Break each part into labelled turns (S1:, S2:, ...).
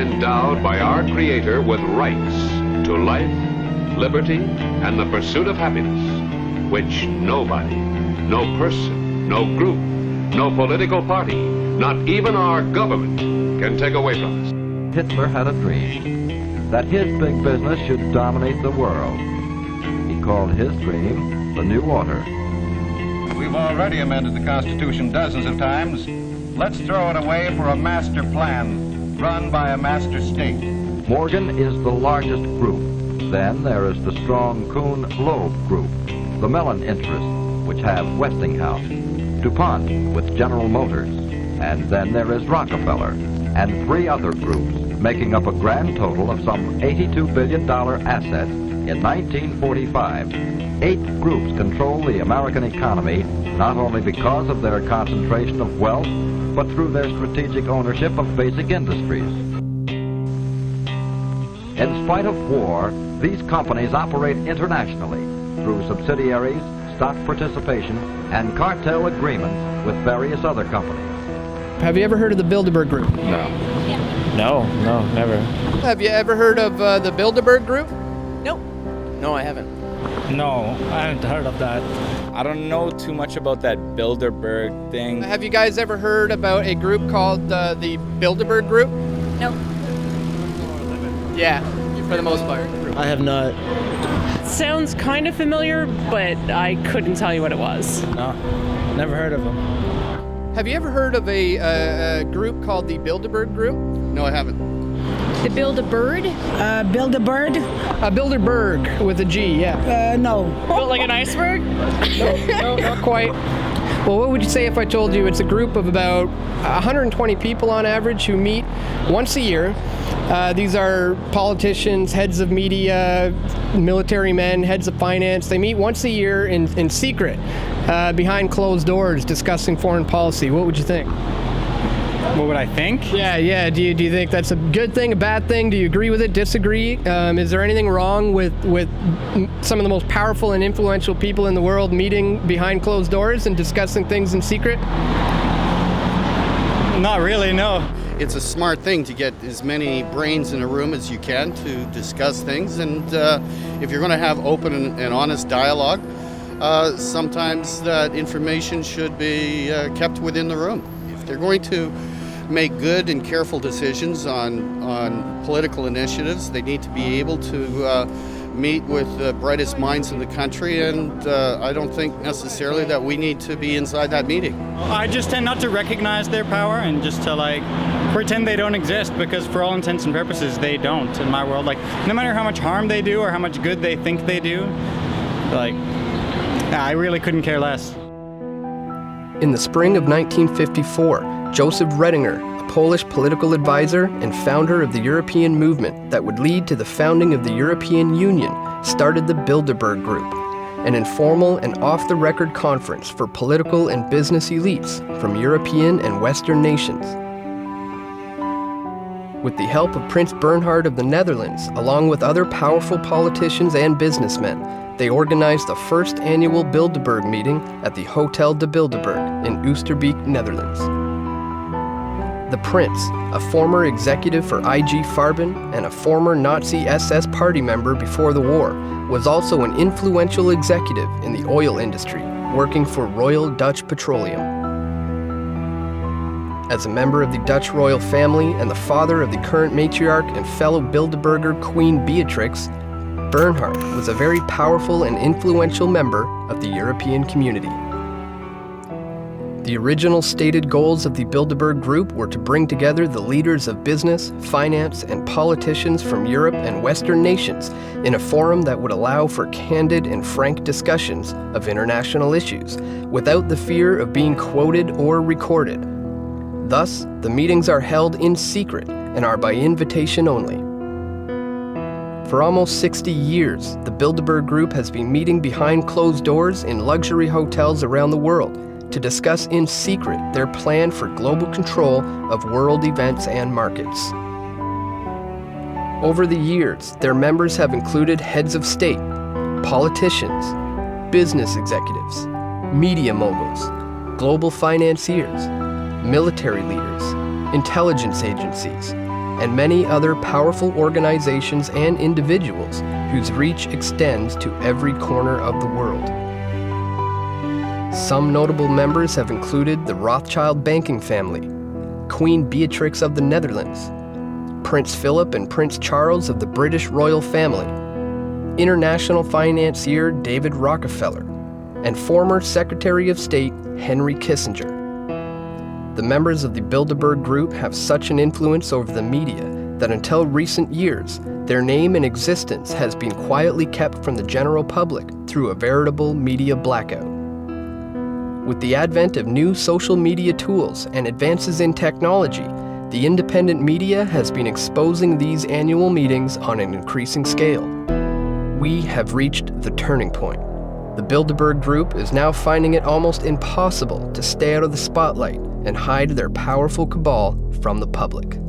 S1: endowed by our Creator with rights to life, liberty, and the pursuit of happiness, which nobody, no person, no group, no political party, not even our government, can take away from us.
S2: Hitler had a dream that his big business should dominate the world. He called his dream the New Order.
S3: We've already amended the Constitution dozens of times. Let's throw it away for a master plan run by a master state.
S2: Morgan is the largest group. Then there is the strong Kuhn-Loeb group, the Mellon interests, which have Westinghouse, DuPont with General Motors, and then there is Rockefeller, and 3 other groups, making up a grand total of some $82 billion assets in 1945. 8 groups control the American economy, not only because of their concentration of wealth, but through their strategic ownership of basic industries. In spite of war, these companies operate internationally through subsidiaries, stock participation, and cartel agreements with various other companies.
S4: Have you ever heard of the Bilderberg Group?
S5: No, never.
S4: Have you ever heard of the Bilderberg Group?
S6: Nope. No, I haven't.
S5: No, I haven't heard of that.
S7: I don't know too much about that Bilderberg thing.
S4: Have you guys ever heard about a group called the Bilderberg Group?
S6: Nope.
S4: Yeah, for the most part.
S8: I have not.
S9: Sounds kind of familiar, but I couldn't tell you what it was.
S5: No, never heard of them.
S4: Have you ever heard of a group called the Bilderberg Group? No, I haven't.
S9: The Build-A-Bird?
S8: Build-A-Bird?
S4: Bilderberg with a G, yeah.
S8: No.
S9: Built like an iceberg?
S4: No, not quite. Well, what would you say if I told you it's a group of about 120 people on average who meet once a year? These are politicians, heads of media, military men, heads of finance. They meet once a year in secret, behind closed doors, discussing foreign policy. What would you think?
S5: What would I think?
S4: Yeah. Do you think that's a good thing, a bad thing? Do you agree with it, disagree? Is there anything wrong with some of the most powerful and influential people in the world meeting behind closed doors and discussing things in secret?
S5: Not really, no.
S10: It's a smart thing to get as many brains in a room as you can to discuss things, and if you're going to have open and honest dialogue, sometimes that information should be kept within the room. If they're going to make good and careful decisions on political initiatives, they need to be able to meet with the brightest minds in the country, and I don't think necessarily that we need to be inside that meeting.
S5: I just tend not to recognize their power and just to pretend they don't exist, because for all intents and purposes they don't in my world. No matter how much harm they do or how much good they think they do, I really couldn't care less.
S4: In the spring of 1954, Joseph Redinger, a Polish political advisor and founder of the European movement that would lead to the founding of the European Union, started the Bilderberg Group, an informal and off-the-record conference for political and business elites from European and Western nations. With the help of Prince Bernhard of the Netherlands, along with other powerful politicians and businessmen, they organized the first annual Bilderberg meeting at the Hotel de Bilderberg in Oosterbeek, Netherlands. The Prince, a former executive for IG Farben and a former Nazi SS party member before the war, was also an influential executive in the oil industry, working for Royal Dutch Petroleum. As a member of the Dutch royal family and the father of the current matriarch and fellow Bilderberger Queen Beatrix, Bernhard was a very powerful and influential member of the European community. The original stated goals of the Bilderberg Group were to bring together the leaders of business, finance, and politicians from Europe and Western nations in a forum that would allow for candid and frank discussions of international issues without the fear of being quoted or recorded. Thus, the meetings are held in secret and are by invitation only. For almost 60 years, the Bilderberg Group has been meeting behind closed doors in luxury hotels around the world to discuss in secret their plan for global control of world events and markets. Over the years, their members have included heads of state, politicians, business executives, media moguls, global financiers, military leaders, intelligence agencies, and many other powerful organizations and individuals whose reach extends to every corner of the world. Some notable members have included the Rothschild banking family, Queen Beatrix of the Netherlands, Prince Philip and Prince Charles of the British royal family, international financier David Rockefeller, and former Secretary of State Henry Kissinger. The members of the Bilderberg Group have such an influence over the media that until recent years, their name and existence has been quietly kept from the general public through a veritable media blackout. With the advent of new social media tools and advances in technology, the independent media has been exposing these annual meetings on an increasing scale. We have reached the turning point. The Bilderberg Group is now finding it almost impossible to stay out of the spotlight and hide their powerful cabal from the public.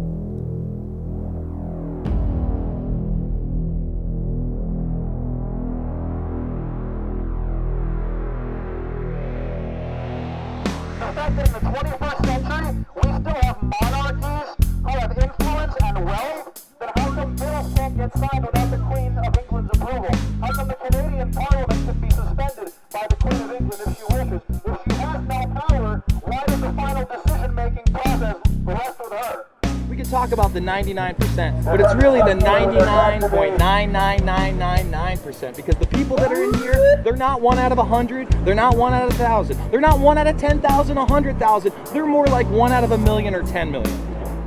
S11: In the 21st century, we still have monarchies who have influence and wealth. Then how come bills can't get signed without the Queen of England's approval? How come the Canadian Parliament can be suspended by the Queen of England if she wishes? If she has no power, why does the final decision-making process rest with her?
S6: We can talk about the 99%, but it's really the 99.99999%, because the people that are in here, they're not 1 out of 100, they're not 1 out of 1,000, they're not 1 out of 10,000, 100,000, they're more like 1 out of 1,000,000 or 10 million,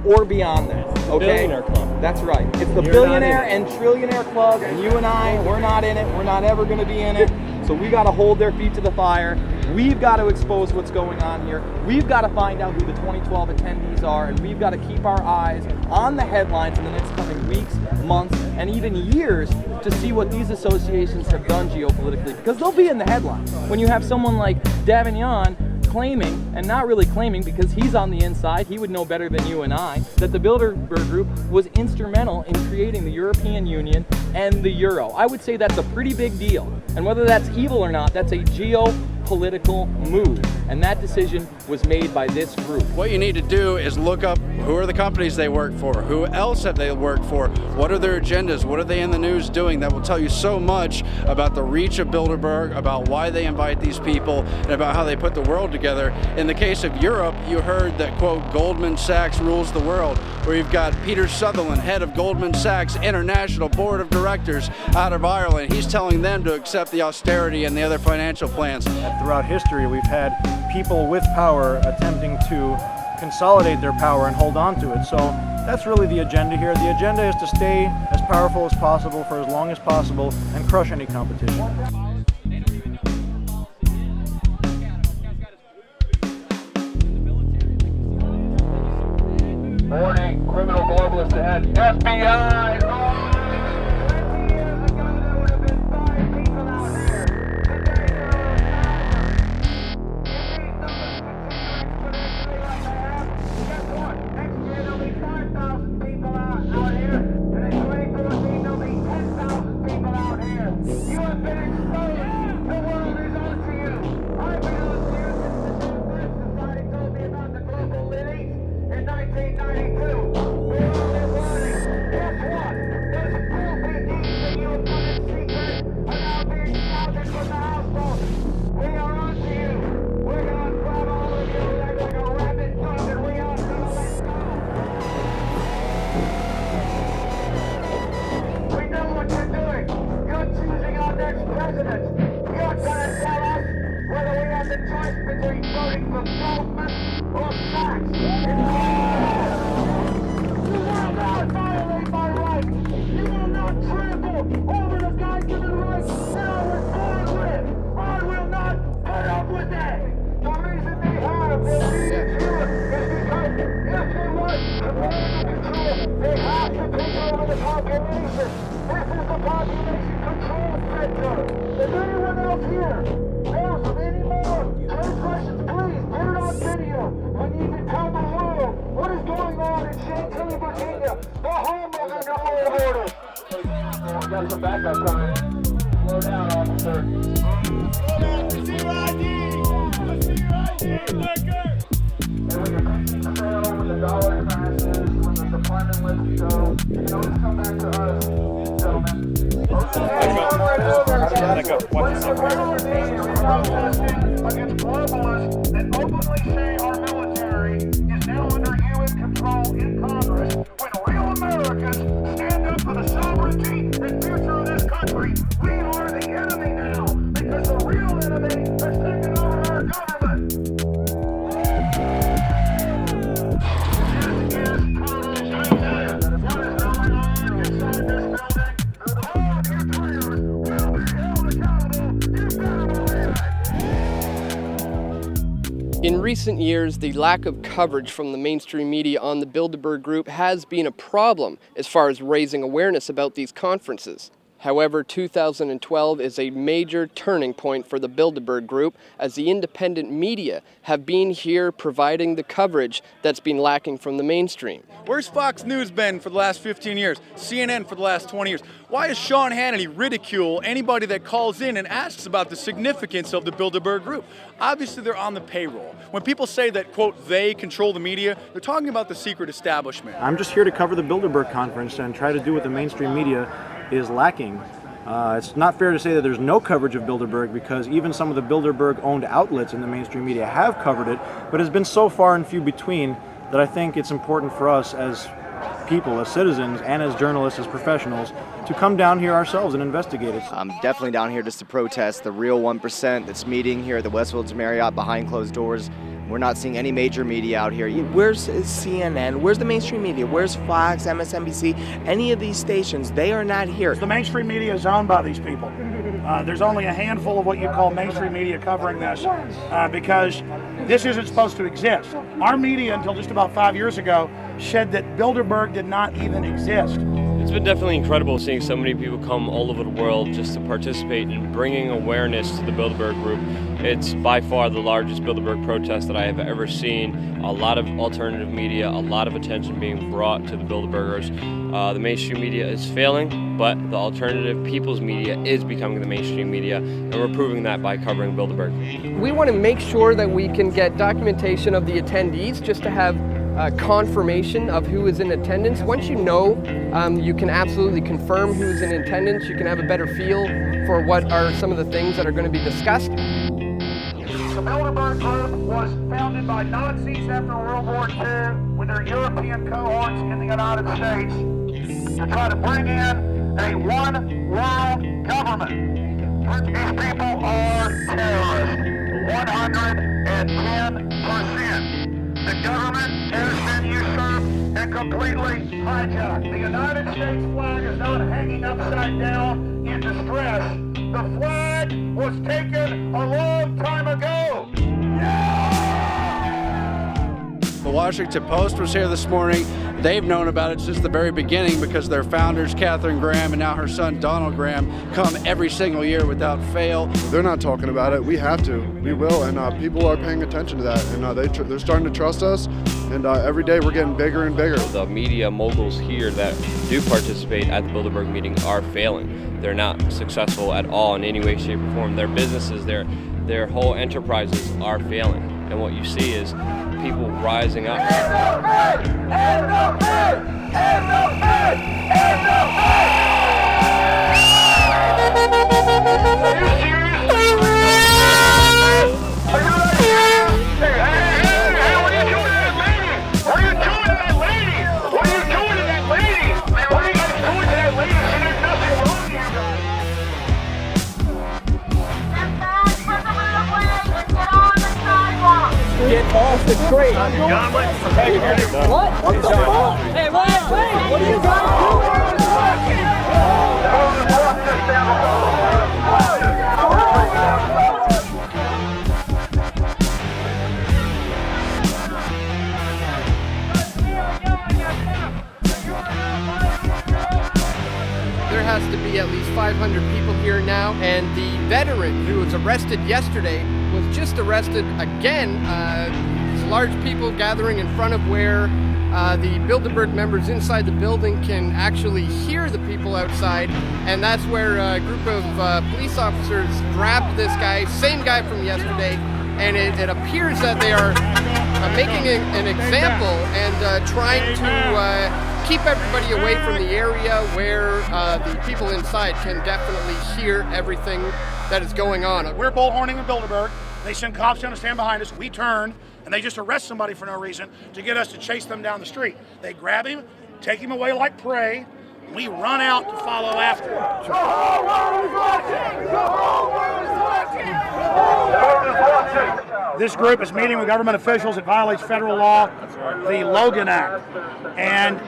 S6: or beyond that, okay?
S7: Billionaire club.
S6: That's right. It's the billionaire and trillionaire club, and you and I, we're not in it, we're not ever going to be in it, so we got to hold their feet to the fire. We've got to expose what's going on here. We've got to find out who the 2012 attendees are, and we've got to keep our eyes on the headlines in the next coming weeks, months, and even years to see what these associations have done geopolitically, because they'll be in the headlines. When you have someone like Davignon claiming, and not really claiming because he's on the inside, he would know better than you and I, that the Bilderberg Group was instrumental in creating the European Union and the Euro. I would say that's a pretty big deal. And whether that's evil or not, that's a geopolitical move. And that decision was made by this group.
S12: What you need to do is look up who are the companies they work for, who else have they worked for, what are their agendas, what are they in the news doing. That will tell you so much about the reach of Bilderberg, about why they invite these people, and about how they put the world together. In the case of Europe, you heard that, quote, Goldman Sachs rules the world, where you've got Peter Sutherland, head of Goldman Sachs International Board of Directors out of Ireland. He's telling them to accept the austerity and the other financial plans.
S13: Throughout history, we've had people with power attempting to consolidate their power and hold on to it. So that's really the agenda here. The agenda is to stay as powerful as possible for as long as possible and crush any competition.
S11: Warning, criminal globalist ahead. FBI! Oh! Got some backup coming. Slow down, officer. Slow down. Let's see your ID. Let's see your ID, liquor. And when the cream trail, when the dollar crashes, when the supply let's go. You can always come back to us, gentlemen. Against globalists that openly say our military is now under UN control in Congress, when real Americans stand up for the sovereignty and future of this country, we are the enemy now, because the real enemy has taken over our government.
S4: In recent years, the lack of coverage from the mainstream media on the Bilderberg Group has been a problem as far as raising awareness about these conferences. However, 2012 is a major turning point for the Bilderberg Group, as the independent media have been here providing the coverage that's been lacking from the mainstream.
S14: Where's Fox News been for the last 15 years? CNN for the last 20 years? Why does Sean Hannity ridicule anybody that calls in and asks about the significance of the Bilderberg Group? Obviously, they're on the payroll. When people say that, quote, they control the media, they're talking about the secret establishment.
S13: I'm just here to cover the Bilderberg conference and try to do what the mainstream media is lacking. It's not fair to say that there's no coverage of Bilderberg, because even some of the Bilderberg-owned outlets in the mainstream media have covered it, but it's been so far and few between that I think it's important for us as people, as citizens, and as journalists, as professionals, to come down here ourselves and investigate it.
S15: I'm definitely down here just to protest the real 1% that's meeting here at the Westfields Marriott behind closed doors. We're not seeing any major media out here.
S16: Where's CNN? Where's the mainstream media? Where's Fox, MSNBC? Any of these stations, they are not here.
S17: The mainstream media is owned by these people. There's only a handful of what you call mainstream media covering this, because this isn't supposed to exist. Our media, until just about 5 years ago, said that Bilderberg did not even exist.
S18: It's been definitely incredible seeing so many people come all over the world just to participate in bringing awareness to the Bilderberg Group. It's by far the largest Bilderberg protest that I have ever seen. A lot of alternative media, a lot of attention being brought to the Bilderbergers. The mainstream media is failing, but the alternative people's media is becoming the mainstream media, and we're proving that by covering Bilderberg.
S4: We want to make sure that we can get documentation of the attendees, just to have confirmation of who is in attendance. Once you know, you can absolutely confirm who's in attendance. You can have a better feel for what are some of the things that are going to be discussed.
S11: The Bilderberg Group was founded by Nazis after World War II with their European cohorts in the United States to try to bring in a one-world government. These people are terrorists, 110%. The government has been usurped and completely hijacked. The United States flag is not hanging upside down in distress. The flag was taken a long time ago.
S12: The Washington Post was here this morning. They've known about it since the very beginning, because their founders, Katharine Graham and now her son, Donald Graham, come every single year without fail.
S19: They're not talking about it. We have to. We will. And people are paying attention to that. And they're starting to trust us. And every day we're getting bigger and bigger.
S18: The media moguls here that do participate at the Bilderberg meeting are failing. They're not successful at all in any way, shape, or form. Their businesses, their whole enterprises are failing. And what you see is people rising up.
S11: Get off the crate. John, what? What the fuck? Hey, what are you guys doing?
S4: There has to be at least 500 people here now, and the veteran who was arrested yesterday was just arrested again. Large people gathering in front of where the Bilderberg members inside the building can actually hear the people outside, and that's where a group of police officers grabbed this guy, same guy from yesterday, and it appears that they are making an example and trying to
S20: keep everybody away from the area where the people inside can definitely hear everything that is going on.
S17: We're bullhorning in Bilderberg. They send cops down to stand behind us. We turn, and they just arrest somebody for no reason to get us to chase them down the street. They grab him, take him away like prey. We run out to follow after him. The whole world is watching! The whole world is watching! This group is meeting with government officials. It violates federal law, the Logan Act. And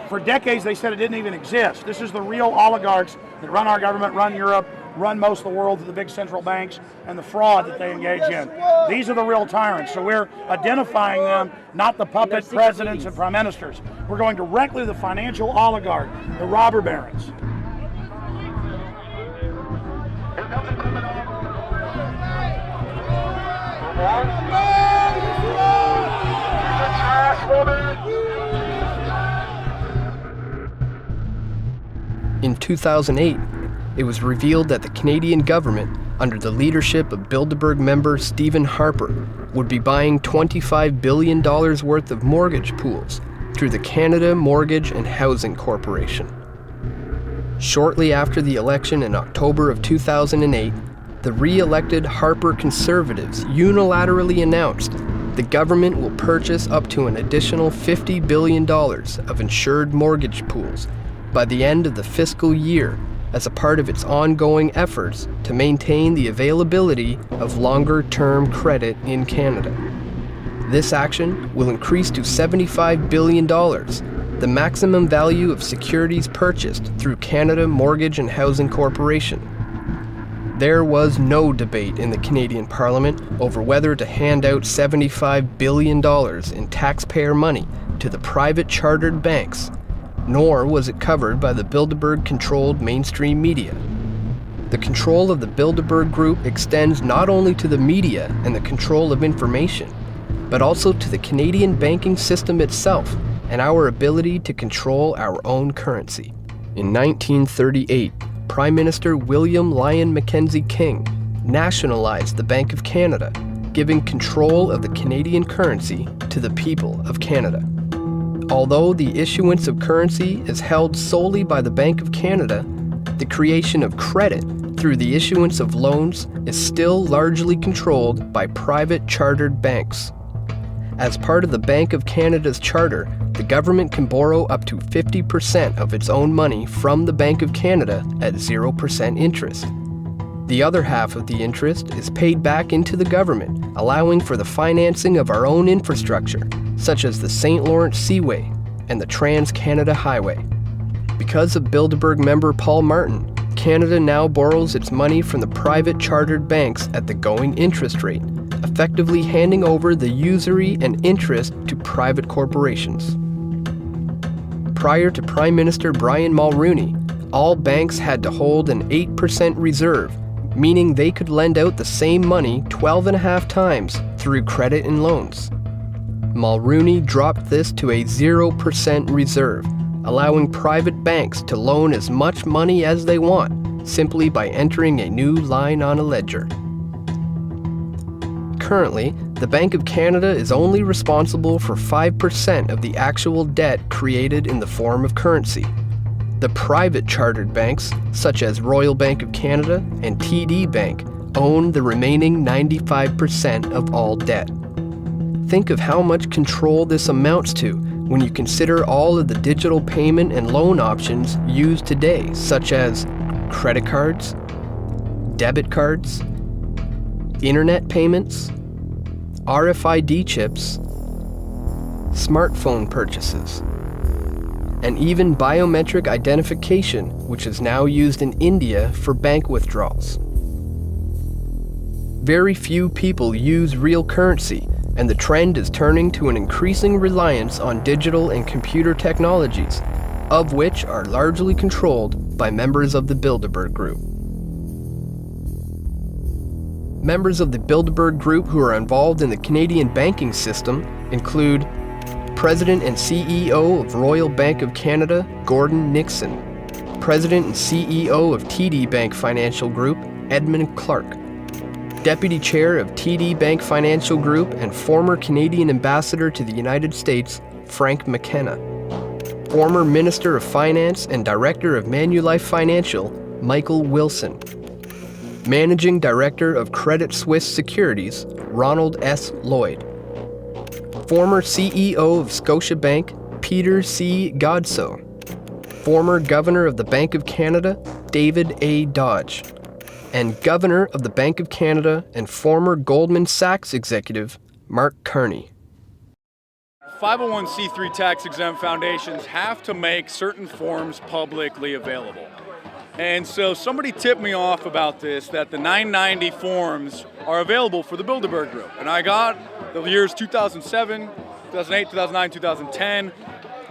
S17: for decades, they said it didn't even exist. This is the real oligarchs that run our government, run Europe, run most of the world through the big central banks and the fraud that they engage in. These are the real tyrants. So we're identifying them, not the puppet presidents and prime ministers. We're going directly to the financial oligarch, the robber barons.
S4: In 2008, it was revealed that the Canadian government, under the leadership of Bilderberg member Stephen Harper, would be buying $25 billion worth of mortgage pools through the Canada Mortgage and Housing Corporation. Shortly after the election in October of 2008, the re-elected Harper Conservatives unilaterally announced the government will purchase up to an additional $50 billion of insured mortgage pools by the end of the fiscal year as a part of its ongoing efforts to maintain the availability of longer-term credit in Canada. This action will increase to $75 billion, the maximum value of securities purchased through Canada Mortgage and Housing Corporation. There was no debate in the Canadian Parliament over whether to hand out $75 billion in taxpayer money to the private chartered banks, nor was it covered by the Bilderberg-controlled mainstream media. The control of the Bilderberg Group extends not only to the media and the control of information, but also to the Canadian banking system itself and our ability to control our own currency. In 1938, Prime Minister William Lyon Mackenzie King nationalized the Bank of Canada, giving control of the Canadian currency to the people of Canada. Although the issuance of currency is held solely by the Bank of Canada, the creation of credit through the issuance of loans is still largely controlled by private chartered banks. As part of the Bank of Canada's charter, the government can borrow up to 50% of its own money from the Bank of Canada at 0% interest. The other half of the interest is paid back into the government, allowing for the financing of our own infrastructure, such as the St. Lawrence Seaway and the Trans-Canada Highway. Because of Bilderberg member Paul Martin, Canada now borrows its money from the private chartered banks at the going interest rate, effectively handing over the usury and interest to private corporations. Prior to Prime Minister Brian Mulroney, all banks had to hold an 8% reserve, meaning they could lend out the same money 12.5 times through credit and loans. Mulroney dropped this to a 0% reserve, allowing private banks to loan as much money as they want, simply by entering a new line on a ledger. Currently, the Bank of Canada is only responsible for 5% of the actual debt created in the form of currency. The private chartered banks, such as Royal Bank of Canada and TD Bank, own the remaining 95% of all debt. Think of how much control this amounts to when you consider all of the digital payment and loan options used today, such as credit cards, debit cards, internet payments, RFID chips, smartphone purchases, and even biometric identification, which is now used in India for bank withdrawals. Very few people use real currency, and the trend is turning to an increasing reliance on digital and computer technologies, of which are largely controlled by members of the Bilderberg Group. Members of the Bilderberg Group who are involved in the Canadian banking system include President and CEO of Royal Bank of Canada, Gordon Nixon, President and CEO of TD Bank Financial Group, Edmund Clark, Deputy Chair of TD Bank Financial Group and former Canadian Ambassador to the United States, Frank McKenna, Former Minister of Finance and Director of Manulife Financial, Michael Wilson. Managing Director of Credit Suisse Securities, Ronald S. Lloyd. Former CEO of Scotiabank, Peter C. Godsoe. Former Governor of the Bank of Canada, David A. Dodge. And Governor of the Bank of Canada and former Goldman Sachs executive, Mark Carney.
S14: 501c3 tax-exempt foundations have to make certain forms publicly available. And so somebody tipped me off about this, that the 990 forms are available for the Bilderberg Group. And I got the years 2007, 2008, 2009, 2010.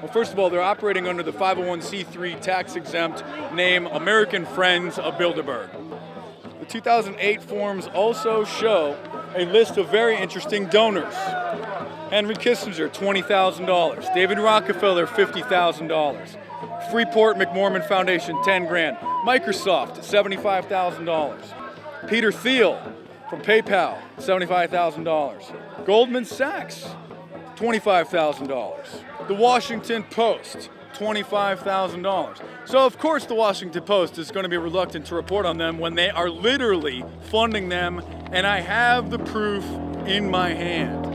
S14: Well, first of all, they're operating under the 501c3 tax-exempt name American Friends of Bilderberg. The 2008 forms also show a list of very interesting donors. Henry Kissinger, $20,000. David Rockefeller, $50,000. Freeport McMorman Foundation, $10,000. Microsoft, $75,000. Peter Thiel from PayPal, $75,000. Goldman Sachs, $25,000. The Washington Post, $25,000. So of course the Washington Post is going to be reluctant to report on them when they are literally funding them, and I have the proof in my hand.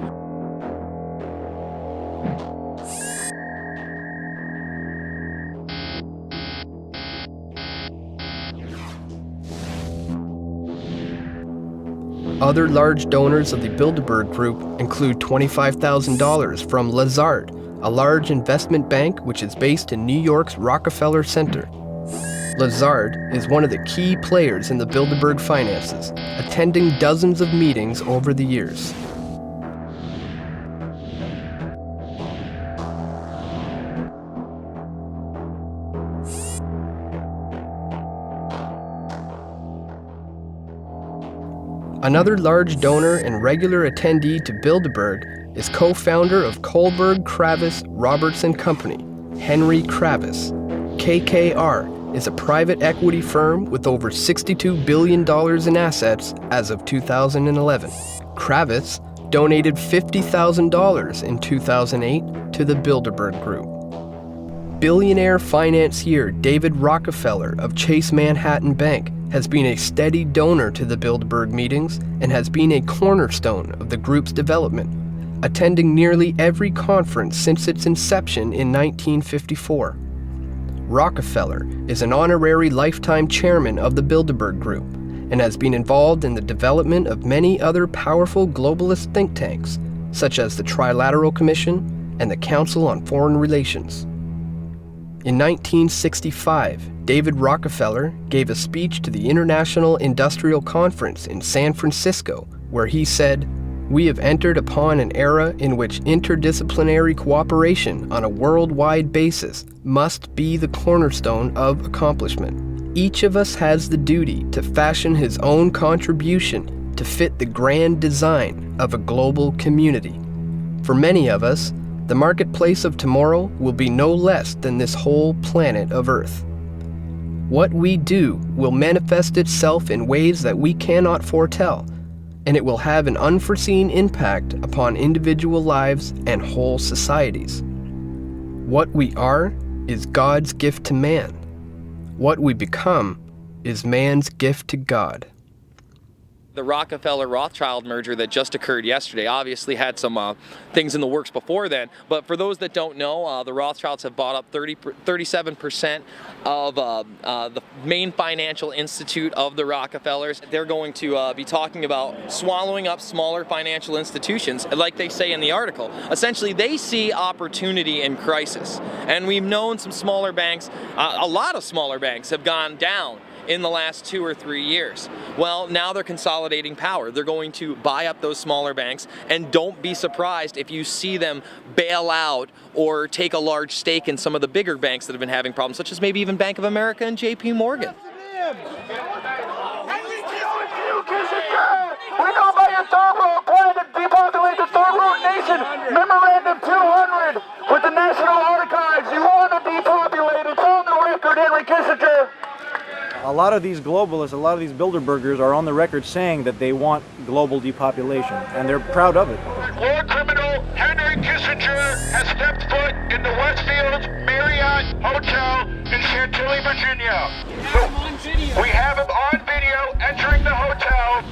S4: Other large donors of the Bilderberg Group include $25,000 from Lazard, a large investment bank which is based in New York's Rockefeller Center. Lazard is one of the key players in the Bilderberg finances, attending dozens of meetings over the years. Another large donor and regular attendee to Bilderberg is co-founder of Kohlberg, Kravis, Robertson Company, Henry Kravis. KKR is a private equity firm with over $62 billion in assets as of 2011. Kravis donated $50,000 in 2008 to the Bilderberg Group. Billionaire financier David Rockefeller of Chase Manhattan Bank has been a steady donor to the Bilderberg meetings and has been a cornerstone of the group's development, attending nearly every conference since its inception in 1954. Rockefeller is an honorary lifetime chairman of the Bilderberg Group and has been involved in the development of many other powerful globalist think tanks, such as the Trilateral Commission and the Council on Foreign Relations. In 1965, David Rockefeller gave a speech to the International Industrial Conference in San Francisco, where he said, "We have entered upon an era in which interdisciplinary cooperation on a worldwide basis must be the cornerstone of accomplishment. Each of us has the duty to fashion his own contribution to fit the grand design of a global community. For many of us, the marketplace of tomorrow will be no less than this whole planet of Earth. What we do will manifest itself in ways that we cannot foretell, and it will have an unforeseen impact upon individual lives and whole societies. What we are is God's gift to man. What we become is man's gift to God."
S21: The Rockefeller-Rothschild merger that just occurred yesterday obviously had some things in the works before then, but for those that don't know, the Rothschilds have bought up 37% of the main financial institute of the Rockefellers. They're going to be talking about swallowing up smaller financial institutions, like they say in the article. Essentially, they see opportunity in crisis, and we've known some smaller banks, a lot of smaller banks have gone down in the last 2 or 3 years. Well, now they're consolidating power. They're going to buy up those smaller banks, and don't be surprised if you see them bail out or take a large stake in some of the bigger banks that have been having problems, such as maybe even Bank of America and JP Morgan.
S11: We know about your third world plan to depopulate the third world nation. Memorandum 200 with the National Archives. You want to depopulate. It's on the record, Henry Kissinger.
S13: A lot of these globalists, a lot of these Bilderbergers are on the record saying that they want global depopulation, and they're proud of it.
S11: War criminal Henry Kissinger has stepped foot in the Westfield Marriott Marriott Hotel in Chantilly, Virginia. We have him on video entering the hotel,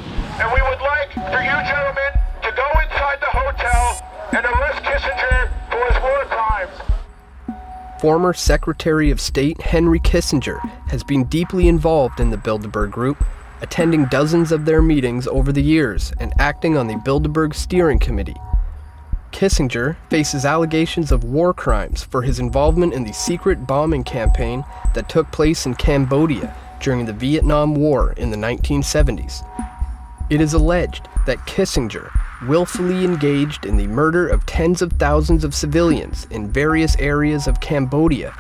S11: and we would like for you gentlemen to go inside the hotel and arrest Kissinger for his war crimes.
S4: Former Secretary of State Henry Kissinger has been deeply involved in the Bilderberg Group, attending dozens of their meetings over the years and acting on the Bilderberg Steering Committee. Kissinger faces allegations of war crimes for his involvement in the secret bombing campaign that took place in Cambodia during the Vietnam War in the 1970s. It is alleged that Kissinger willfully engaged in the murder of tens of thousands of civilians in various areas of Cambodia,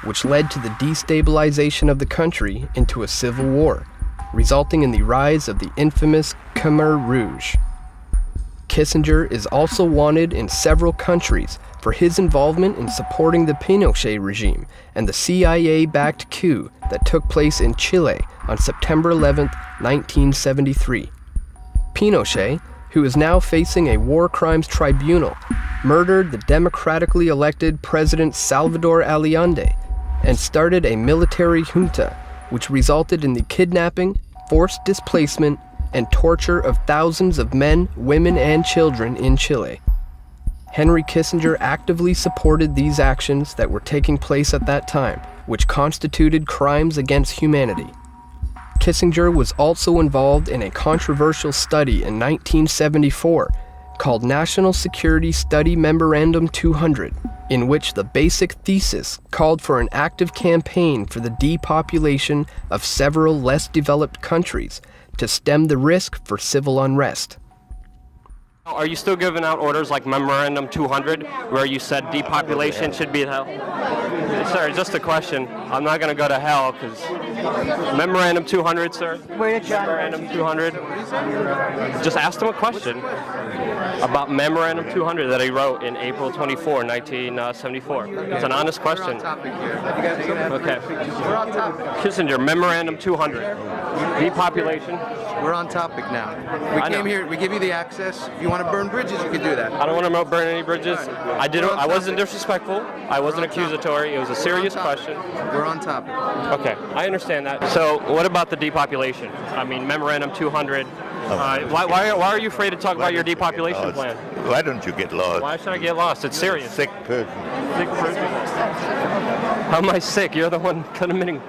S4: which led to the destabilization of the country into a civil war, resulting in the rise of the infamous Khmer Rouge. Kissinger is also wanted in several countries for his involvement in supporting the Pinochet regime and the CIA-backed coup that took place in Chile on September 11, 1973. Pinochet, who is now facing a war crimes tribunal, murdered the democratically elected President Salvador Allende and started a military junta, which resulted in the kidnapping, forced displacement, and torture of thousands of men, women, and children in Chile. Henry Kissinger actively supported these actions that were taking place at that time, which constituted crimes against humanity. Kissinger was also involved in a controversial study in 1974 called National Security Study Memorandum 200, in which the basic thesis called for an active campaign for the depopulation of several less developed countries to stem the risk for civil unrest.
S1: Are you still giving out orders like Memorandum 200, where you said depopulation should be hell? Sir, just a question. I'm not going to go to hell because Memorandum 200, sir. Memorandum 200. Just asked him a question about Memorandum 200 that he wrote in April 24, 1974. It's an honest question. Okay. Kissinger, Memorandum 200. Depopulation.
S22: We're on topic now. We came here, we give you the access. If you want to burn bridges, you can do that.
S1: I don't want to burn any bridges. I wasn't disrespectful. I wasn't accusatory. It was a serious question.
S22: We're on topic.
S1: Okay, I understand that. So what about the depopulation? I mean, Memorandum 200. Why are you afraid to talk about your depopulation plan?
S23: Why don't you get lost?
S1: Why should I get lost? It's serious.
S23: Sick person.
S1: Sick person? How am I sick? You're the one committing.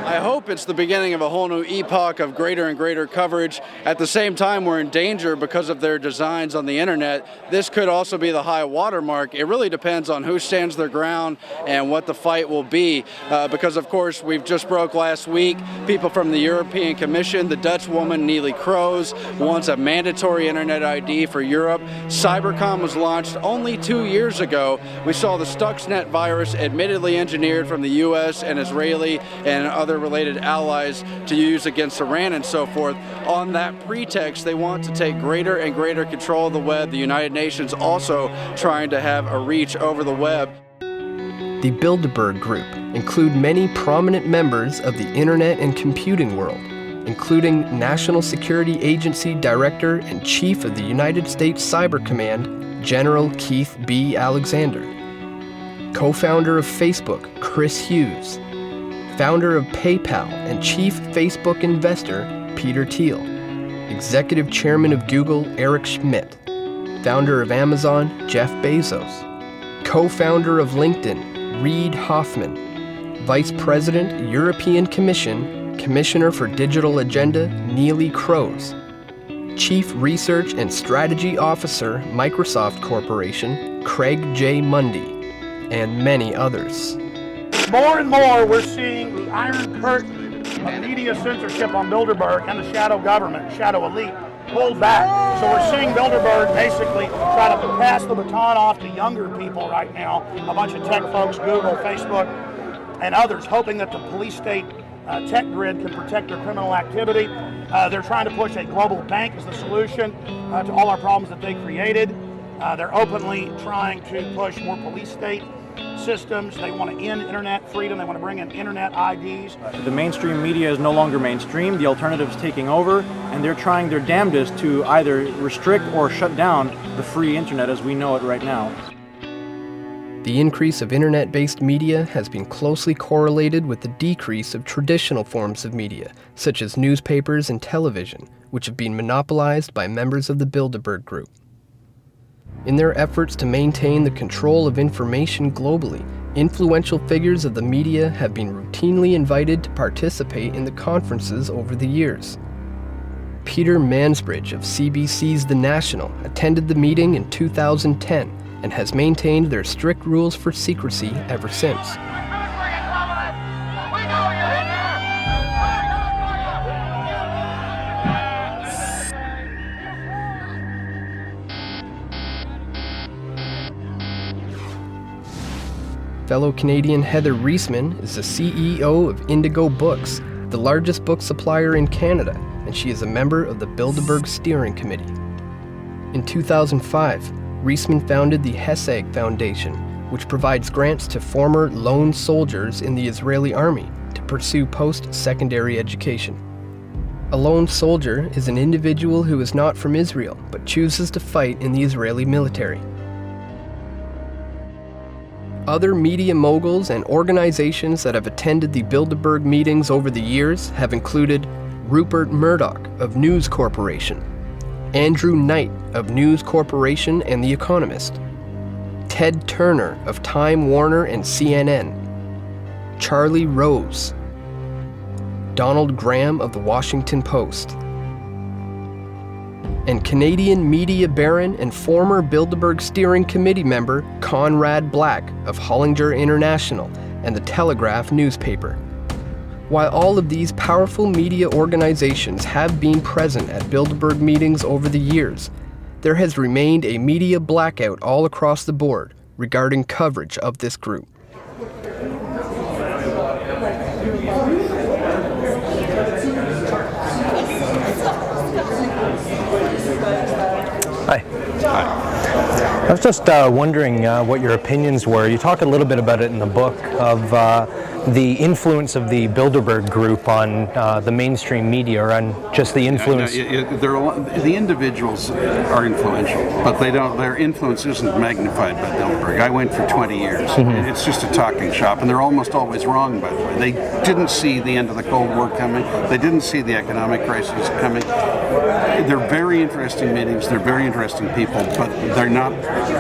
S12: I hope it's the beginning of a whole new epoch of greater and greater coverage. At the same time, we're in danger because of their designs on the internet. This could also be the high watermark. It really depends on who stands their ground and what the fight will be. Because, of course, we've just broke last week. People from the European Commission, the Dutch woman Neelie Kroes, wants a mandatory internet ID for Europe. Cybercom was launched only 2 years ago. We saw the Stuxnet virus admittedly engineered from the US and Israeli and other related allies to use against Iran and so forth. On that pretext, they want to take greater and greater control of the web. The United Nations also trying to have a reach over the web.
S4: The Bilderberg Group include many prominent members of the internet and computing world, including National Security Agency Director and Chief of the United States Cyber Command, General Keith B. Alexander, co-founder of Facebook, Chris Hughes, founder of PayPal and chief Facebook investor, Peter Thiel, executive chairman of Google, Eric Schmidt, founder of Amazon, Jeff Bezos, co-founder of LinkedIn, Reid Hoffman, vice president, European Commission, commissioner for Digital Agenda, Neelie Kroes, chief research and strategy officer, Microsoft Corporation, Craig J. Mundy, and many others.
S17: More and more, we're seeing the iron curtain of media censorship on Bilderberg and the shadow government, shadow elite, pulled back. So we're seeing Bilderberg basically try to pass the baton off to younger people right now, a bunch of tech folks, Google, Facebook, and others, hoping that the police state tech grid can protect their criminal activity. They're trying to push a global bank as the solution to all our problems that they created. They're openly trying to push more police state systems. They want to end internet freedom. They want to bring in internet IDs.
S13: The mainstream media is no longer mainstream. The alternative's taking over, and they're trying their damnedest to either restrict or shut down the free internet as we know it right now.
S4: The increase of internet-based media has been closely correlated with the decrease of traditional forms of media, such as newspapers and television, which have been monopolized by members of the Bilderberg Group. In their efforts to maintain the control of information globally, influential figures of the media have been routinely invited to participate in the conferences over the years. Peter Mansbridge of CBC's The National attended the meeting in 2010 and has maintained their strict rules for secrecy ever since. Fellow Canadian Heather Reisman is the CEO of Indigo Books, the largest book supplier in Canada, and she is a member of the Bilderberg Steering Committee. In 2005, Reisman founded the Hesag Foundation, which provides grants to former lone soldiers in the Israeli army to pursue post-secondary education. A lone soldier is an individual who is not from Israel, but chooses to fight in the Israeli military. Other media moguls and organizations that have attended the Bilderberg meetings over the years have included Rupert Murdoch of News Corporation, Andrew Knight of News Corporation and The Economist, Ted Turner of Time Warner and CNN, Charlie Rose, Donald Graham of The Washington Post, and Canadian media baron and former Bilderberg Steering Committee member Conrad Black of Hollinger International and the Telegraph newspaper. While all of these powerful media organizations have been present at Bilderberg meetings over the years, there has remained a media blackout all across the board regarding coverage of this group.
S2: Hi. I was just wondering what your opinions were. You talk a little bit about it in the book of the influence of the Bilderberg Group on the mainstream media, or on just the influence.
S3: The individuals are influential, but their influence isn't magnified by Bilderberg. I went for 20 years. Mm-hmm. It's just a talking shop, and they're almost always wrong, by the way. They didn't see the end of the Cold War coming. They didn't see the economic crisis coming. They're very interesting meetings. They're very interesting people, but they're not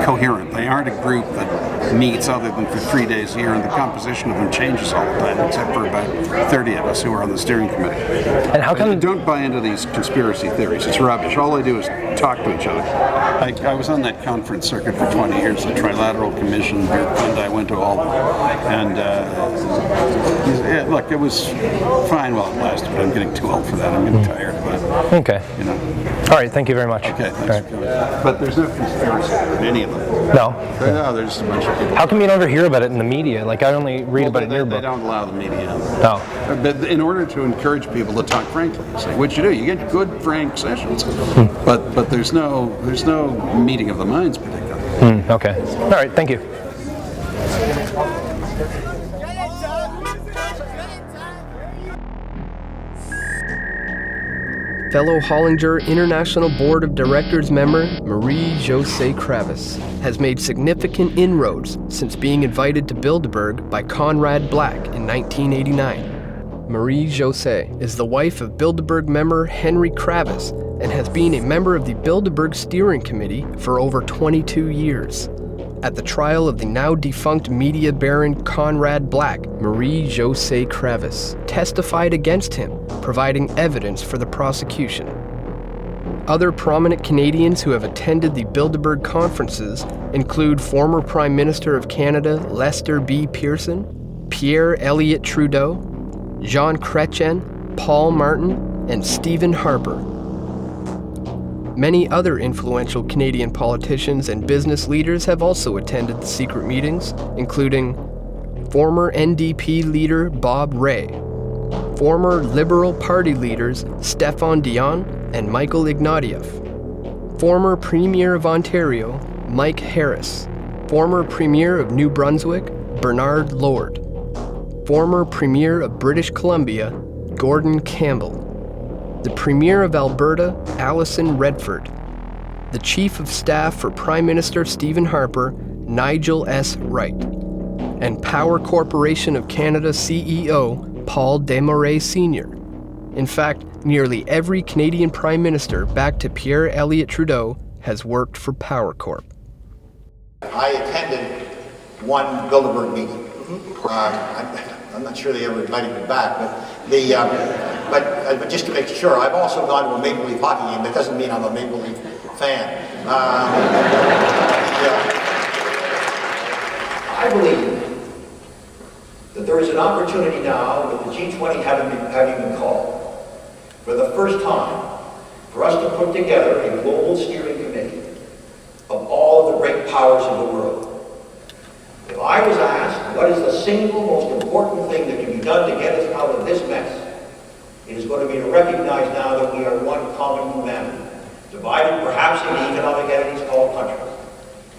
S3: coherent. They aren't a group that meets other than for 3 days a year, and the composition of them changes all the time, except for about 30 of us who are on the steering committee.
S2: And how come?
S3: Don't buy into these conspiracy theories. It's rubbish. All they do is talk to each other. I was on that conference circuit for 20 years, the Trilateral Commission, and I went to all of them. And look, it was fine while it lasted, but I'm getting too old for that. I'm getting tired. But,
S2: okay.
S3: You know.
S2: All right. Thank you very much.
S3: Okay. Thanks for coming. But there's no conspiracy in any of them.
S2: No.
S3: No, there's just a bunch of people.
S2: How come you never hear about it in the media? Like, I only read about it in your book.
S3: They don't allow the media in.
S2: No.
S3: But in order to encourage people to talk frankly, say what you do, you get good frank sessions. But there's no meeting of the minds particularly.
S2: Okay. All right. Thank you.
S4: Fellow Hollinger International Board of Directors member Marie-Josée Kravis has made significant inroads since being invited to Bilderberg by Conrad Black in 1989. Marie-Josée is the wife of Bilderberg member Henry Kravis and has been a member of the Bilderberg Steering Committee for over 22 years. At the trial of the now-defunct media baron Conrad Black, Marie-Josée Kravis testified against him, providing evidence for the prosecution. Other prominent Canadians who have attended the Bilderberg conferences include former Prime Minister of Canada Lester B. Pearson, Pierre Elliott Trudeau, Jean Chrétien, Paul Martin, and Stephen Harper. Many other influential Canadian politicians and business leaders have also attended the secret meetings, including former NDP leader Bob Rae, former Liberal Party leaders Stéphane Dion and Michael Ignatieff, former Premier of Ontario Mike Harris, former Premier of New Brunswick Bernard Lord, former Premier of British Columbia Gordon Campbell, the Premier of Alberta, Alison Redford, the Chief of Staff for Prime Minister Stephen Harper, Nigel S. Wright, and Power Corporation of Canada CEO Paul Desmarais Sr. In fact, nearly every Canadian Prime Minister back to Pierre Elliott Trudeau has worked for Power Corp.
S8: I attended one Bilderberg meeting. I'm not sure they ever invited me back, but just to make sure, I've also gone to a Maple Leaf hockey game. That doesn't mean I'm a Maple Leaf fan. I believe that there is an opportunity now, with the G20 having been called, for the first time, for us to put together a global steering committee of all of the great powers of the world. If I was asked what is the single most important thing that can be done to get us out of this mess, it is going to be to recognize now that we are one common humanity, divided perhaps into economic entities called countries.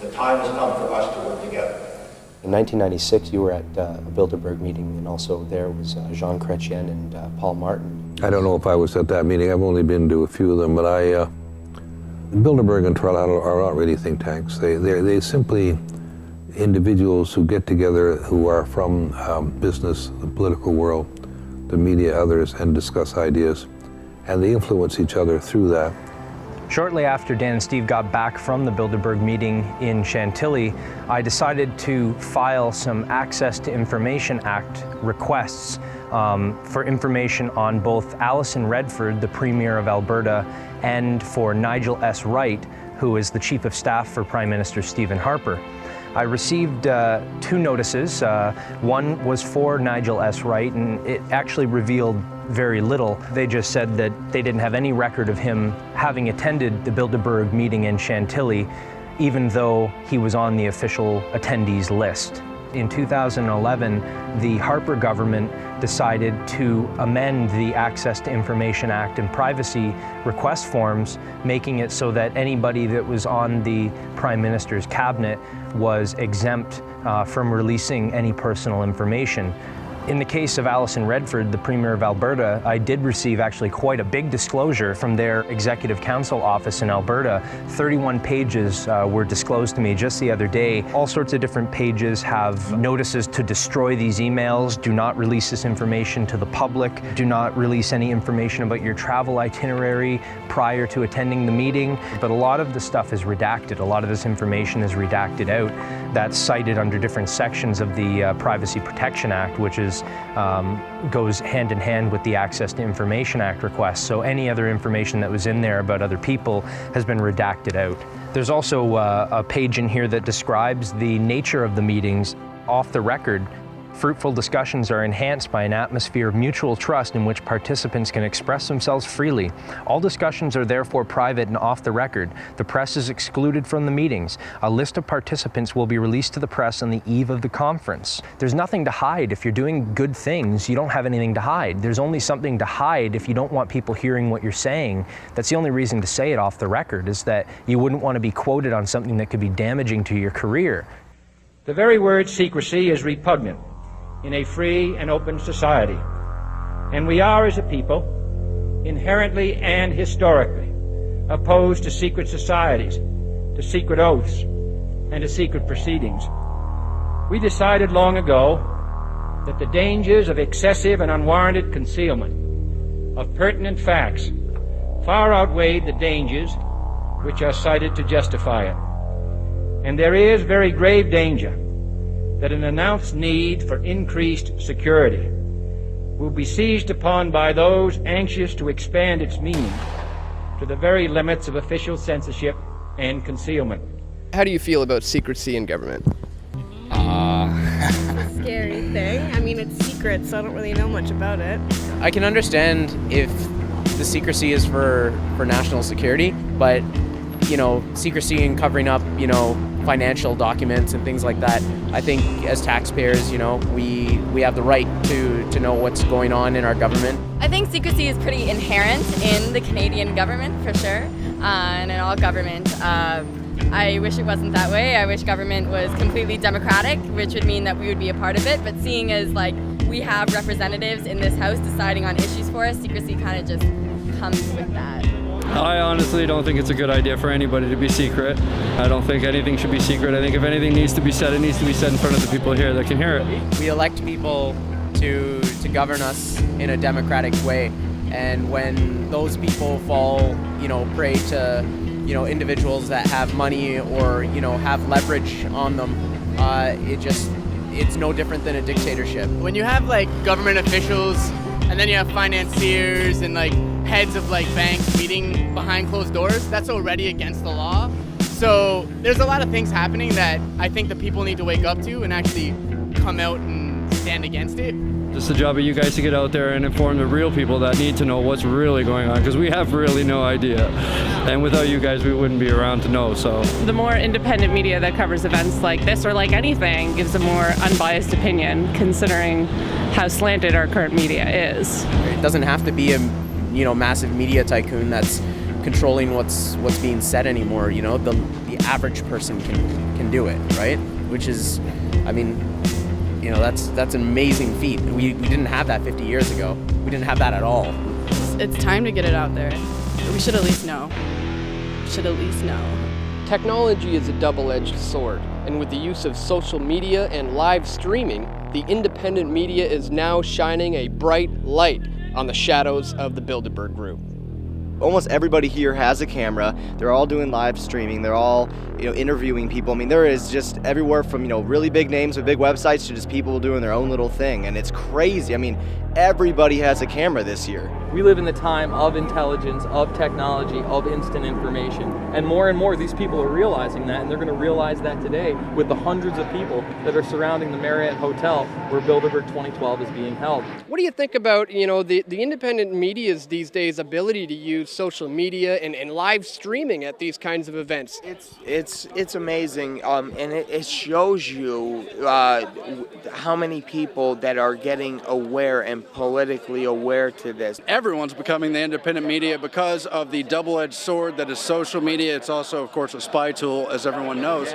S8: The time has come for us to work together.
S2: In 1996, you were at a Bilderberg meeting, and also there was Jean Chrétien and Paul Martin.
S9: I don't know if I was at that meeting. I've only been to a few of them, but Bilderberg and Tralala are not really think tanks. They simply individuals who get together who are from business, the political world, the media, others, and discuss ideas, and they influence each other through that.
S2: Shortly after Dan and Steve got back from the Bilderberg meeting in Chantilly, I decided to file some Access to Information Act requests for information on both Alison Redford, the Premier of Alberta, and for Nigel S. Wright, who is the Chief of Staff for Prime Minister Stephen Harper. I received 2 notices. One was for Nigel S. Wright, and it actually revealed very little. They just said that they didn't have any record of him having attended the Bilderberg meeting in Chantilly, even though he was on the official attendees list. In 2011, the Harper government decided to amend the Access to Information Act and privacy request forms, making it so that anybody that was on the Prime Minister's cabinet was exempt from releasing any personal information. In the case of Alison Redford, the Premier of Alberta, I did receive actually quite a big disclosure from their Executive Council office in Alberta. 31 pages were disclosed to me just the other day. All sorts of different pages have notices to destroy these emails, do not release this information to the public, do not release any information about your travel itinerary prior to attending the meeting. But a lot of the stuff is redacted. A lot of this information is redacted out. That's cited under different sections of the Privacy Protection Act, which goes hand in hand with the Access to Information Act request. So any other information that was in there about other people has been redacted out. There's also a page in here that describes the nature of the meetings off the record. Fruitful discussions are enhanced by an atmosphere of mutual trust in which participants can express themselves freely. All discussions are therefore private and off the record. The press is excluded from the meetings. A list of participants will be released to the press on the eve of the conference. There's nothing to hide. If you're doing good things, you don't have anything to hide. There's only something to hide if you don't want people hearing what you're saying. That's the only reason to say it off the record, is that you wouldn't want to be quoted on something that could be damaging to your career.
S23: The very word secrecy is repugnant in a free and open society. And we are, as a people, inherently and historically opposed to secret societies, to secret oaths, and to secret proceedings. We decided long ago that the dangers of excessive and unwarranted concealment of pertinent facts far outweighed the dangers which are cited to justify it. And there is very grave danger that an announced need for increased security will be seized upon by those anxious to expand its meaning to the very limits of official censorship and concealment.
S4: How do you feel about secrecy in government?
S24: Scary thing. I mean, it's secret, so I don't really know much about it.
S25: I can understand if the secrecy is for national security, but, you know, secrecy and covering up, you know, financial documents and things like that, I think as taxpayers, you know, we have the right to know what's going on in our government.
S26: I think secrecy is pretty inherent in the Canadian government, for sure, and in all government. I wish it wasn't that way. I wish government was completely democratic, which would mean that we would be a part of it, but seeing as like we have representatives in this house deciding on issues for us, secrecy kind of just comes with that.
S5: I honestly don't think it's a good idea for anybody to be secret. I don't think anything should be secret. I think if anything needs to be said, it needs to be said in front of the people here that can hear it.
S25: We elect people to govern us in a democratic way, and when those people fall, prey to, individuals that have money or, have leverage on them, it's no different than a dictatorship.
S6: When you have like government officials and then you have financiers and like heads of like banks meeting behind closed doors, that's already against the law. So there's a lot of things happening that I think the people need to wake up to and actually come out and stand against it.
S5: It's the job of you guys to get out there and inform the real people that need to know what's really going on, because we have really no idea. And without you guys, we wouldn't be around to know, so.
S7: The more independent media that covers events like this, or like anything, gives a more unbiased opinion, considering how slanted our current media is.
S25: It doesn't have to be a, massive media tycoon that's controlling what's being said anymore. The average person can do it, right? Which is, that's an amazing feat. We didn't have that 50 years ago. We didn't have that at all.
S24: It's time to get it out there. We should at least know.
S4: Technology is a double-edged sword, and with the use of social media and live streaming, the independent media is now shining a bright light on the shadows of the Bilderberg Group.
S10: Almost everybody here has a camera. They're all doing live streaming. They're all, interviewing people. There is just everywhere from, really big names with big websites to just people doing their own little thing. And it's crazy. Everybody has a camera this year.
S15: We live in the time of intelligence, of technology, of instant information. And more these people are realizing that, and they're going to realize that today with the hundreds of people that are surrounding the Marriott Hotel where Bilderberg 2012 is being held.
S4: What do you think about, the independent media's these days ability to use social media and live streaming at these kinds of events?
S16: It's amazing, and it shows you how many people that are getting aware and politically aware to this.
S12: Everyone's becoming the independent media because of the double-edged sword that is social media. It's also, of course, a spy tool, as everyone knows.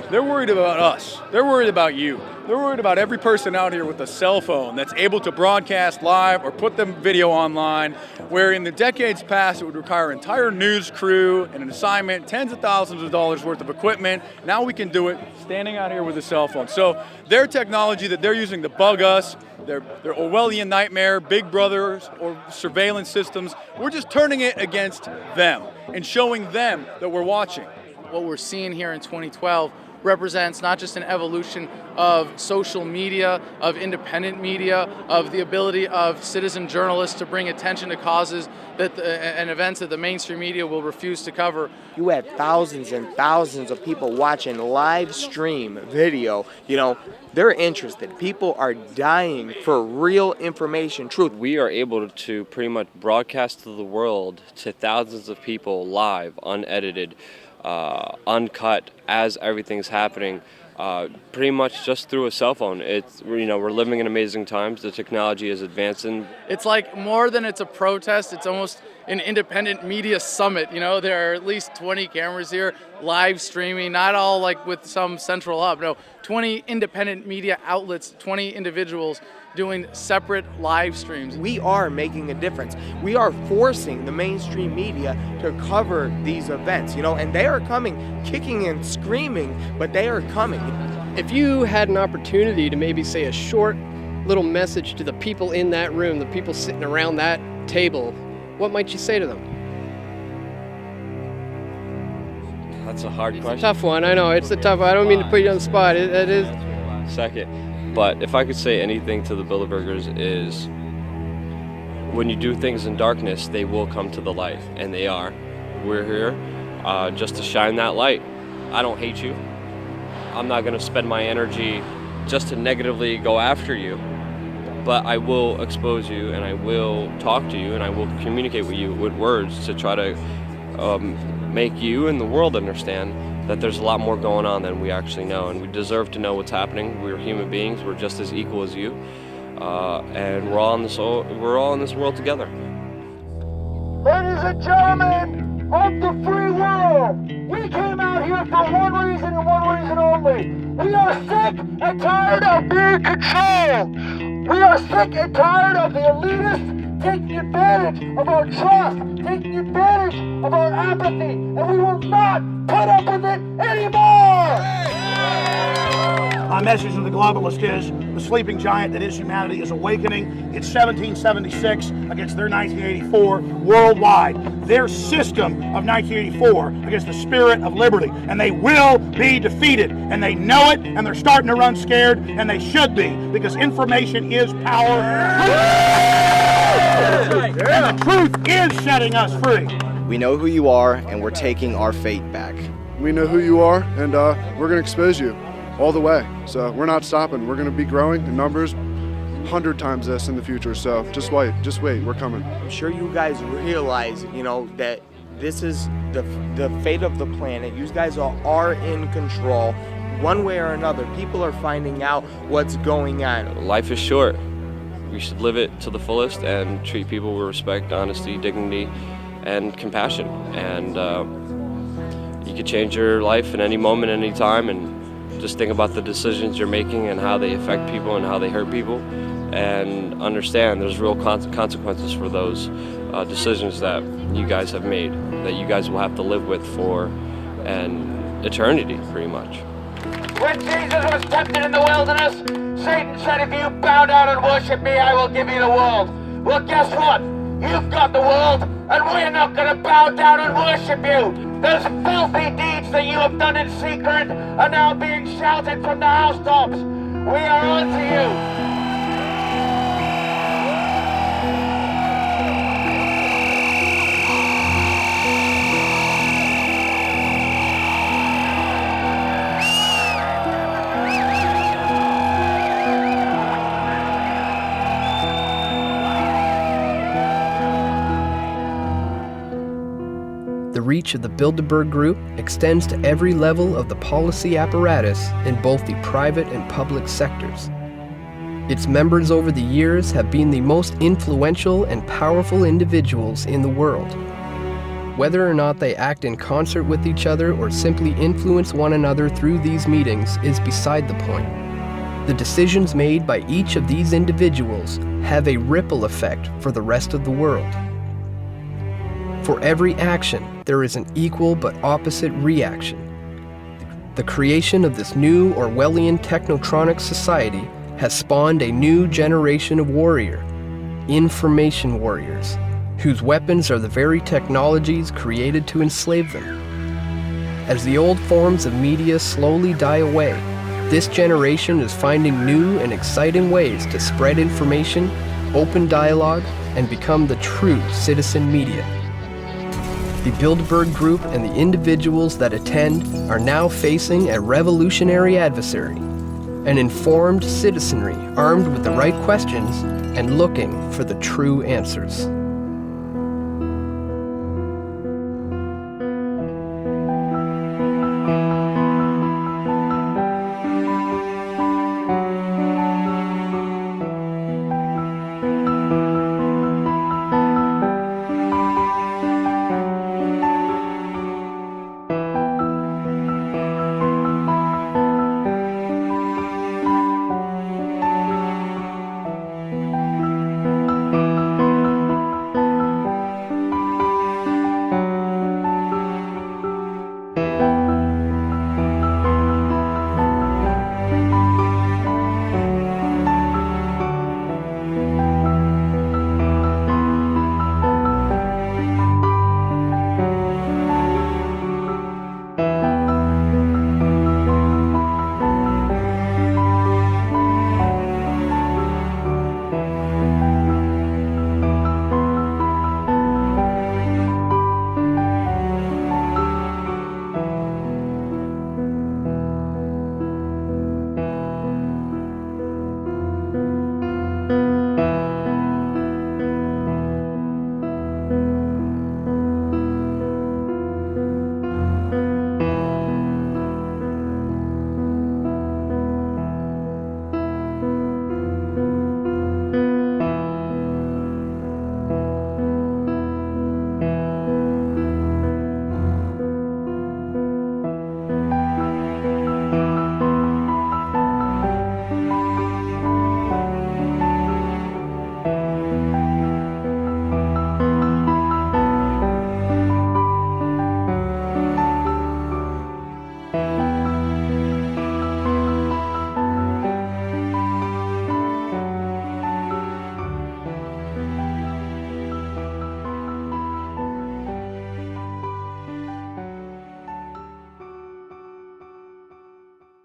S14: They're worried about us. They're worried about you. They're worried about every person out here with a cell phone that's able to broadcast live or put the video online, where in the decades past it would require an entire news crew and an assignment, tens of thousands of dollars worth of equipment. Now we can do it standing out here with a cell phone. So their technology that they're using to bug us, their Orwellian nightmare, Big Brothers, or surveillance systems, we're just turning it against them and showing them that we're watching.
S6: What we're seeing here in 2012 represents not just an evolution of social media, of independent media, of the ability of citizen journalists to bring attention to causes and events that the mainstream media will refuse to cover.
S10: You had thousands and thousands of people watching live stream video. They're interested. People are dying for real information, truth.
S18: We are able to pretty much broadcast to the world, to thousands of people live, unedited, uncut, as everything's happening, pretty much just through a cell phone. We're living in amazing times. The technology is advancing.
S6: It's like more than it's a protest, it's almost an independent media summit. There are at least 20 cameras here, live streaming, not all like with some central hub. No, 20 independent media outlets, 20 individuals doing separate live streams.
S10: We are making a difference. We are forcing the mainstream media to cover these events, and they are coming, kicking and screaming, but they are coming.
S4: If you had an opportunity to maybe say a short little message to the people in that room, the people sitting around that table, what might you say to them?
S18: That's a hard question.
S4: It's a tough one, I know, it's a tough one. I don't mean to put you on the spot, it is.
S18: Second. But if I could say anything to the Bilderbergers is, when you do things in darkness, they will come to the light, and they are. We're here just to shine that light. I don't hate you. I'm not going to spend my energy just to negatively go after you, but I will expose you, and I will talk to you, and I will communicate with you with words to try to make you and the world understand that there's a lot more going on than we actually know, and we deserve to know what's happening. We're human beings. We're just as equal as you, and we're all in this world together.
S11: Ladies and gentlemen of the free world, we came out here for one reason and one reason only. We are sick and tired of being controlled. We are sick and tired of the elitists taking advantage of our trust, taking advantage of our apathy, and we will not put up with it anymore!
S13: My message to the globalist is the sleeping giant that is humanity is awakening. It's 1776 against their 1984 worldwide. Their system of 1984 against the spirit of liberty. And they will be defeated. And they know it, and they're starting to run scared, and they should be, because information is power. And the truth is setting us free.
S10: We know who you are, and we're taking our fate back.
S1: We know who you are, and we're going to expose you all the way. So we're not stopping. We're going to be growing in numbers 100 times this in the future. So just wait, we're coming.
S16: I'm sure you guys realize, that this is the fate of the planet. You guys are in control. One way or another, people are finding out what's going on.
S18: Life is short. We should live it to the fullest and treat people with respect, honesty, dignity, and compassion. And you can change your life at any moment, any time, and just think about the decisions you're making and how they affect people and how they hurt people, and understand there's real consequences for those decisions that you guys have made, that you guys will have to live with for an eternity, pretty much.
S11: When Jesus was tempted in the wilderness, Satan said, if you bow down and worship me, I will give you the world. Well, guess what? You've got the world, and we're not going to bow down and worship you. Those filthy deeds that you have done in secret are now being shouted from the housetops. We are on to you.
S4: The reach of the Bilderberg Group extends to every level of the policy apparatus in both the private and public sectors. Its members over the years have been the most influential and powerful individuals in the world. Whether or not they act in concert with each other or simply influence one another through these meetings is beside the point. The decisions made by each of these individuals have a ripple effect for the rest of the world. For every action, there is an equal but opposite reaction. The creation of this new Orwellian technotronic society has spawned a new generation of warrior, information warriors, whose weapons are the very technologies created to enslave them. As the old forms of media slowly die away, this generation is finding new and exciting ways to spread information, open dialogue, and become the true citizen media. The Bilderberg Group and the individuals that attend are now facing a revolutionary adversary, an informed citizenry armed with the right questions and looking for the true answers.